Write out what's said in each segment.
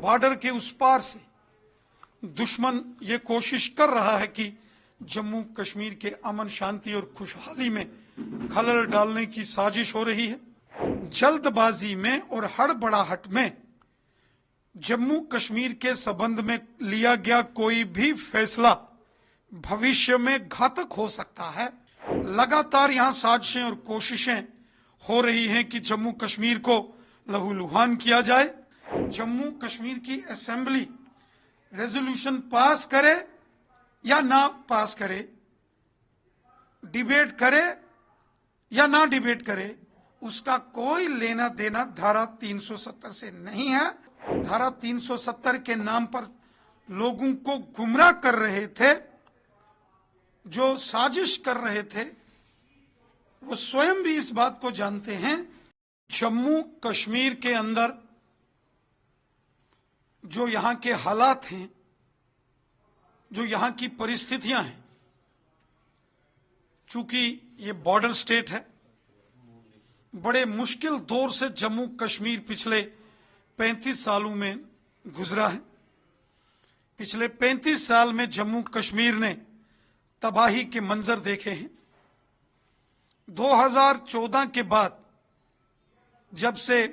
Border के उस पार से दुश्मन ये कोशिश कर रहा है कि जम्मू कश्मीर के अमन शांति और खुशहाली में खलल डालने की साजिश हो रही है। जल्दबाजी में और हड़बड़ाहट में जम्मू कश्मीर के संबंध में लिया गया कोई भी फैसला भविष्य में घातक हो सकता है। लगातार यहां साजिशें और कोशिशें हो रही हैं कि जम्मू कश्मीर को लहूलुहान किया जाए। जम्मू कश्मीर की असेंबली रेजोल्यूशन पास करे या ना पास करे, डिबेट करे या ना डिबेट करे, उसका कोई लेना देना धारा 370 से नहीं है। धारा 370 के नाम पर लोगों को गुमराह कर रहे थे, जो साजिश कर रहे थे, वो स्वयं भी इस बात को जानते हैं। जम्मू कश्मीर के अंदर जो यहां के हालात हैं, जो यहां की परिस्थितियां हैं, चूंकि ये बॉर्डर स्टेट है, बड़े मुश्किल दौर से जम्मू कश्मीर पिछले 35 सालों में गुजरा है। पिछले 35 साल में जम्मू कश्मीर ने तबाही के मंजर देखे हैं। 2014 के बाद जब से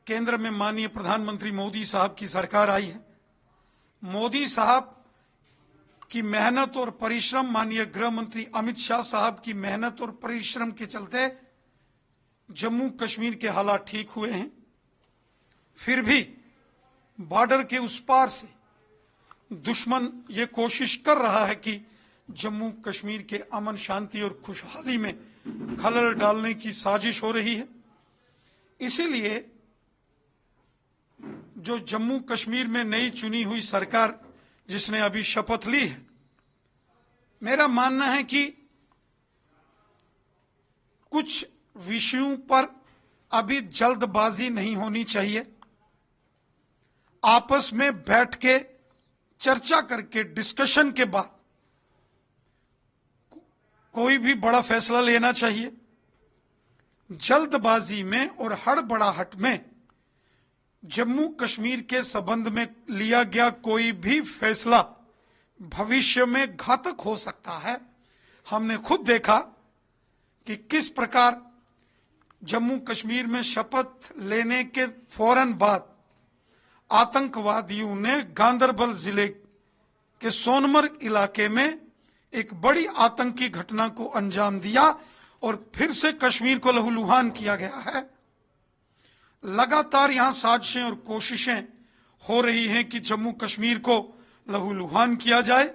केंद्र में माननीय प्रधानमंत्री मोदी साहब की सरकार आई है, मोदी साहब की मेहनत और परिश्रम, माननीय गृह मंत्री अमित शाह साहब की मेहनत और परिश्रम के चलते जम्मू कश्मीर के हालात ठीक हुए हैं। फिर भी बॉर्डर के उस पार से दुश्मन ये कोशिश कर रहा है कि जम्मू कश्मीर के अमन शांति और खुशहाली में खलल डालने की साजिश हो रही है। इसीलिए जो जम्मू कश्मीर में नई चुनी हुई सरकार जिसने अभी शपथ ली है, मेरा मानना है कि कुछ विषयों पर अभी जल्दबाजी नहीं होनी चाहिए। आपस में बैठ के चर्चा करके डिस्कशन के बाद कोई भी बड़ा फैसला लेना चाहिए। जल्दबाजी में और हड़बड़ाहट में जम्मू कश्मीर के संबंध में लिया गया कोई भी फैसला भविष्य में घातक हो सकता है। हमने खुद देखा कि किस प्रकार जम्मू कश्मीर में शपथ लेने के फौरन बाद आतंकवादियों ने गांदरबल जिले के सोनमर्ग इलाके में एक बड़ी आतंकी घटना को अंजाम दिया और फिर से कश्मीर को लहूलुहान किया गया है। लगातार यहां साजिशें और कोशिशें हो रही हैं कि जम्मू कश्मीर को लहूलुहान किया जाए।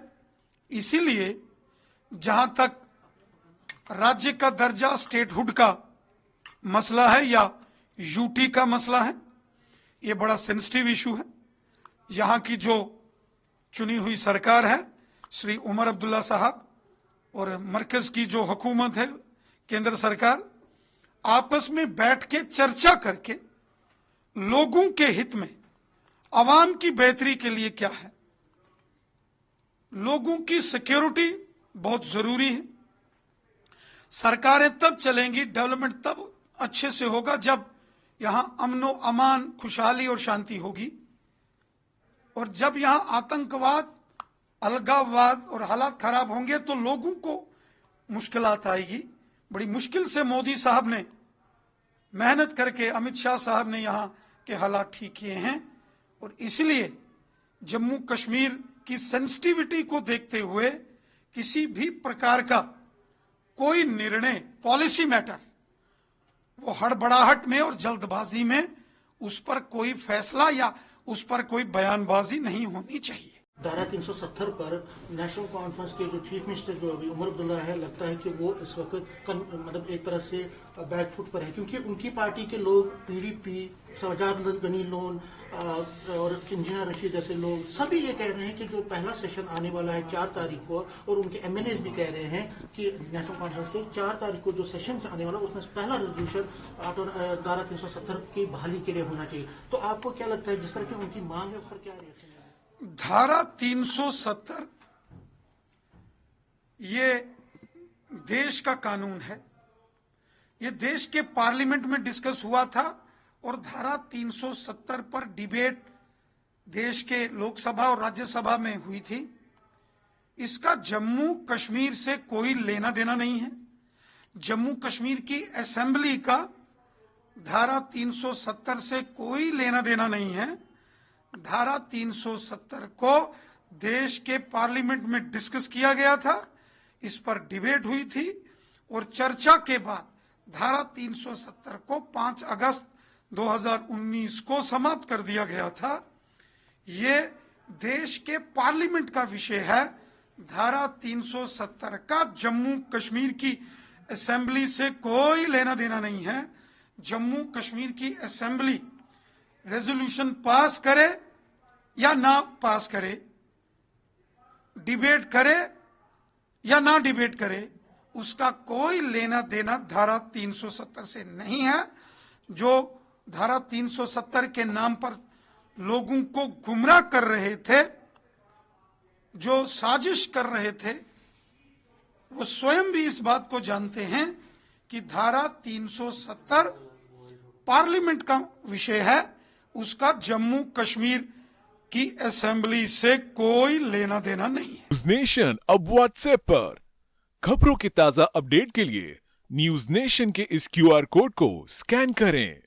इसीलिए जहां तक राज्य का दर्जा, स्टेटहुड का मसला है या यूटी का मसला है, ये बड़ा सेंसिटिव इशू है। यहां की जो चुनी हुई सरकार है, श्री उमर अब्दुल्ला साहब, और मरकज की जो हुकूमत है, केंद्र सरकार, आपस में बैठ के चर्चा करके लोगों के हित में, आवाम की बेहतरी के लिए क्या है, लोगों की सिक्योरिटी बहुत जरूरी है। सरकारें तब चलेंगी, डेवलपमेंट तब अच्छे से होगा जब यहां अमनो अमान, खुशहाली और शांति होगी। और जब यहां आतंकवाद, अलगाववाद और हालात खराब होंगे तो लोगों को मुश्किलात आएगी। बड़ी मुश्किल से मोदी साहब ने मेहनत करके, अमित शाह साहब ने यहां के हालात ठीक किए हैं। और इसलिए जम्मू कश्मीर की सेंसिटिविटी को देखते हुए किसी भी प्रकार का कोई निर्णय, पॉलिसी मैटर, वो हड़बड़ाहट में और जल्दबाजी में उस पर कोई फैसला या उस पर कोई बयानबाजी नहीं होनी चाहिए। धारा 370 पर नेशनल कॉन्फ्रेंस के जो चीफ मिनिस्टर जो अभी उमर अब्दुल्ला है, लगता है कि वो इस वक्त मतलब एक तरह से बैकफुट पर है, क्योंकि उनकी पार्टी के लोग, पीडीपी, सजाद गनी लोन और इंजीनियर रशीद जैसे लोग सभी ये कह रहे हैं कि जो पहला सेशन आने वाला है 4 तारीख को, और उनके एमएलए भी कह रहे हैं कि नेशनल कॉन्फ्रेंस के 4 तारीख को जो सेशन आने वाला, उसमें पहला रेजोल्यूशन धारा 370 की बहाली के लिए होना चाहिए। तो आपको क्या लगता है, जिस तरह की उनकी मांग है, उस पर क्या रिएक्शन है? धारा 370 ये देश का कानून है, ये देश के पार्लियामेंट में डिस्कस हुआ था और धारा 370 पर डिबेट देश के लोकसभा और राज्यसभा में हुई थी, इसका जम्मू कश्मीर से कोई लेना देना नहीं है। जम्मू कश्मीर की असेंबली का धारा 370 से कोई लेना देना नहीं है। धारा 370 को देश के पार्लियामेंट में डिस्कस किया गया था, इस पर डिबेट हुई थी और चर्चा के बाद धारा 370 को 5 अगस्त 2019 को समाप्त कर दिया गया था। ये देश के पार्लियामेंट का विषय है। धारा 370 का जम्मू कश्मीर की असेंबली से कोई लेना देना नहीं है। जम्मू कश्मीर की असेंबली रेजोल्यूशन पास करे या ना पास करे, डिबेट करे या ना डिबेट करे, उसका कोई लेना देना धारा 370 से नहीं है। जो धारा 370 के नाम पर लोगों को गुमराह कर रहे थे, जो साजिश कर रहे थे, वो स्वयं भी इस बात को जानते हैं कि धारा 370 पार्लियामेंट का विषय है, उसका जम्मू कश्मीर की असेंबली से कोई लेना देना नहीं है। न्यूज नेशन अब व्हाट्सएप पर खबरों के ताजा अपडेट के लिए न्यूज नेशन के इस QR कोड को स्कैन करें।